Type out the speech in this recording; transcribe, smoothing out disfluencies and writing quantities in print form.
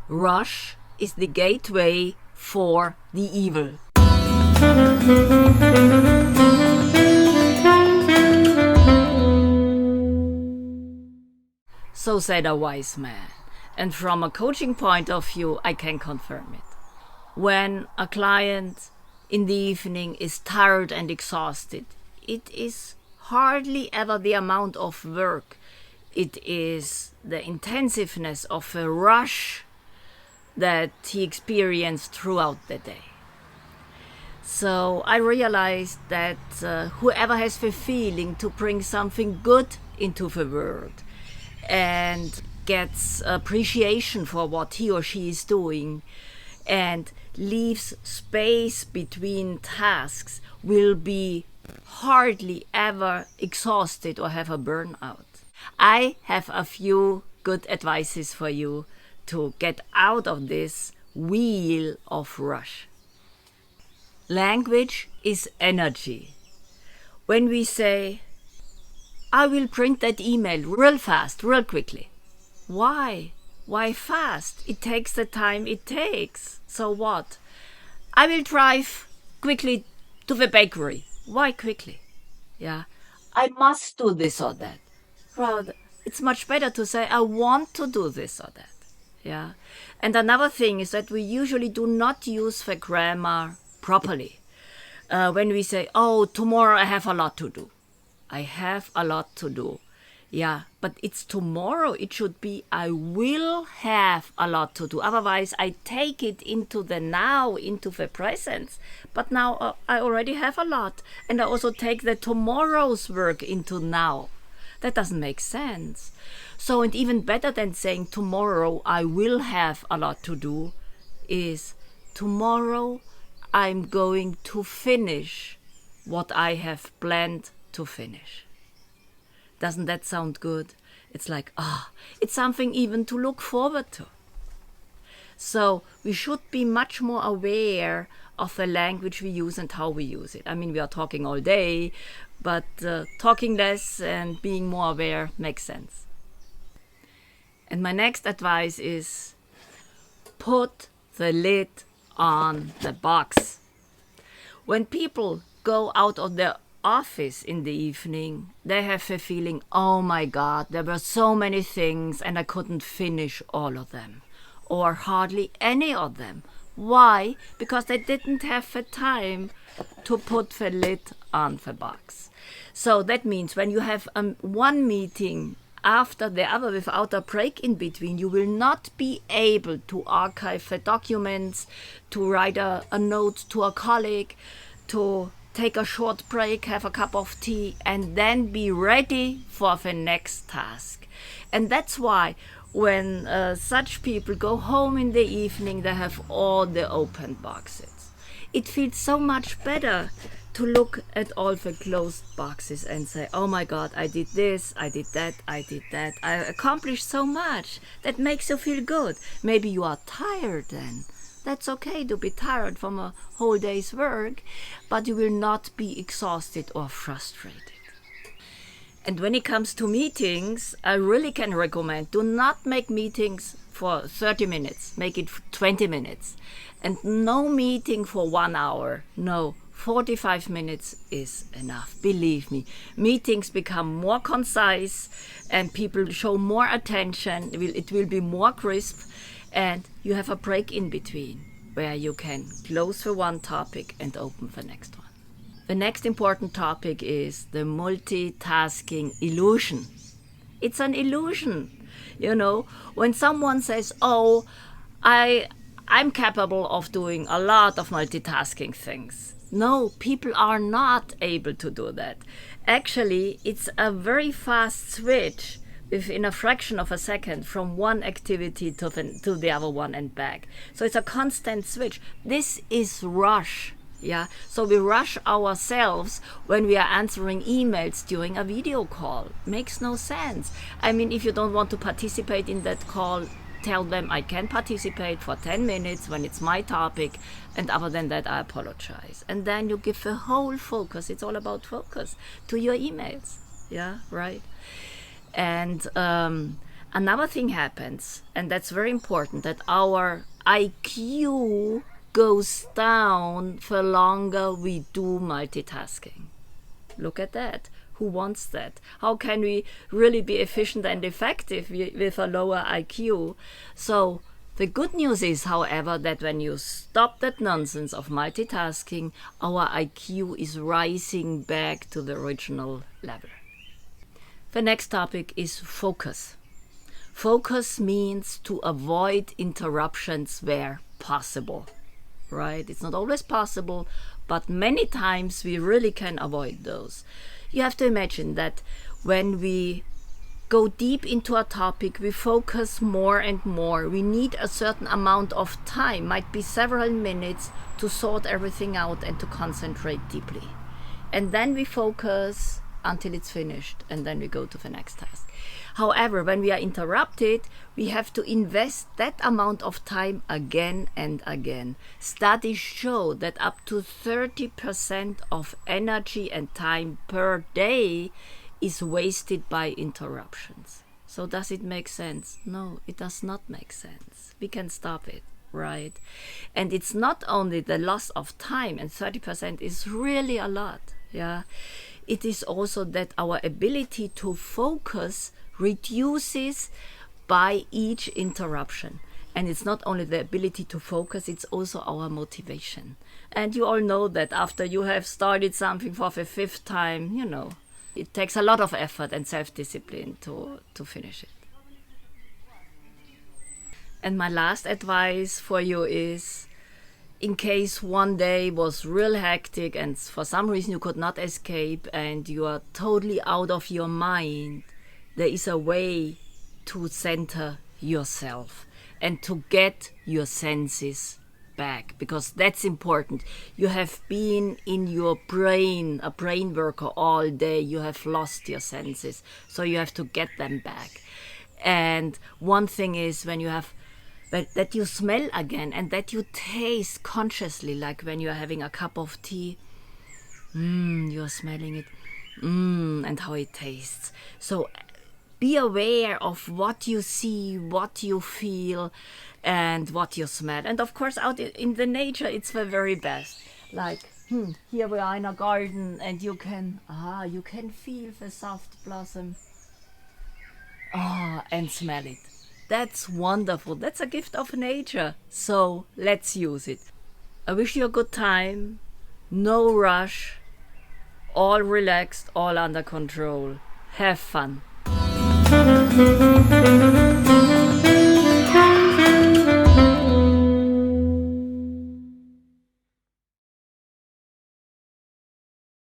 Rush is the gateway for the evil. So said a wise man. And from a coaching point of view, I can confirm it. When a client in the evening is tired and exhausted, it is hardly ever the amount of work. It is the intensiveness of a rush that he experienced throughout the day. So I realized that whoever has the feeling to bring something good into the world and gets appreciation for what he or she is doing and leaves space between tasks will be hardly ever exhausted or have a burnout. I have a few good advices for you to get out of this wheel of rush. Language is energy. When we say, I will print that email real fast, real quickly. Why? Why fast? It takes the time it takes. So what? I will drive quickly to the bakery. Why quickly? Yeah. I must do this or that. Rather, it's much better to say, I want to do this or that. Yeah. And another thing is that we usually do not use the grammar properly. When we say, oh, tomorrow I have a lot to do. I have a lot to do. Yeah, but it's tomorrow. It should be, I will have a lot to do. Otherwise, I take it into the now, into the present. But now I already have a lot. And I also take the tomorrow's work into now. That doesn't make sense. So, and even better than saying tomorrow I will have a lot to do is tomorrow I'm going to finish what I have planned to finish. Doesn't that sound good? It's like, it's something even to look forward to. So we should be much more aware of the language we use and how we use it. I mean, we are talking all day, but talking less and being more aware makes sense. And my next advice is put the lid on the box. When people go out of their office in the evening, they have a feeling, oh my God, there were so many things and I couldn't finish all of them, or hardly any of them. Why? Because they didn't have the time to put the lid on the box. So that means when you have one meeting after the other without a break in between, you will not be able to archive the documents, to write a note to a colleague, to take a short break, have a cup of tea, and then be ready for the next task. And that's why when such people go home in the evening, they have all the open boxes. It feels so much better to look at all the closed boxes and say, oh my God, I did this, I did that, I did that. I accomplished so much. That makes you feel good. Maybe you are tired then. That's okay to be tired from a whole day's work, but you will not be exhausted or frustrated. And when it comes to meetings, I really can recommend, do not make meetings for 30 minutes, make it 20 minutes. And no meeting for 1 hour, no. 45 minutes is enough, believe me. Meetings become more concise and people show more attention. It will be more crisp, and you have a break in between where you can close the one topic and open the next one. The next important topic is the multitasking illusion. It's an illusion. You know, when someone says, oh, I'm capable of doing a lot of multitasking things. No, people are not able to do that. Actually, it's a very fast switch within a fraction of a second from one activity to the other one and back. So it's a constant switch. This is rush. Yeah, so we rush ourselves when we are answering emails during a video call. Makes no sense. I mean, if you don't want to participate in that call, tell them I can participate for 10 minutes when it's my topic, and other than that, I apologize. And then you give the whole focus, it's all about focus, to your emails. Yeah, right? And Another thing happens, and that's very important, that our IQ goes down the longer we do multitasking. Look at that. Who wants that? How can we really be efficient and effective with a lower IQ? So the good news is, however, that when you stop that nonsense of multitasking, our IQ is rising back to the original level. The next topic is focus. Focus means to avoid interruptions where possible, right? It's not always possible, but many times we really can avoid those. You have to imagine that when we go deep into a topic, we focus more and more. We need a certain amount of time, might be several minutes, to sort everything out and to concentrate deeply. And then we focus until it's finished, and then we go to the next task. However, when we are interrupted, we have to invest that amount of time again and again. Studies show that up to 30% of energy and time per day is wasted by interruptions. So does it make sense? No, it does not make sense. We can stop it, right? And it's not only the loss of time, and 30% is really a lot, yeah. It is also that our ability to focus reduces by each interruption. And it's not only the ability to focus, it's also our motivation. And you all know that after you have started something for the 5th time, it takes a lot of effort and self-discipline to finish it. And my last advice for you is, in case one day was real hectic and for some reason you could not escape and you are totally out of your mind, there is a way to center yourself and to get your senses back, because that's important. You have been in your brain, a brain worker all day. You have lost your senses, so you have to get them back. And one thing is when you have that you smell again and that you taste consciously, like when you're having a cup of tea, you're smelling it, and how it tastes. So be aware of what you see, what you feel, and what you smell. And of course, out in the nature, it's the very best. Like, here we are in a garden, and you can feel the soft blossom, and smell it. That's wonderful. That's a gift of nature. So let's use it. I wish you a good time. No rush. All relaxed, all under control. Have fun.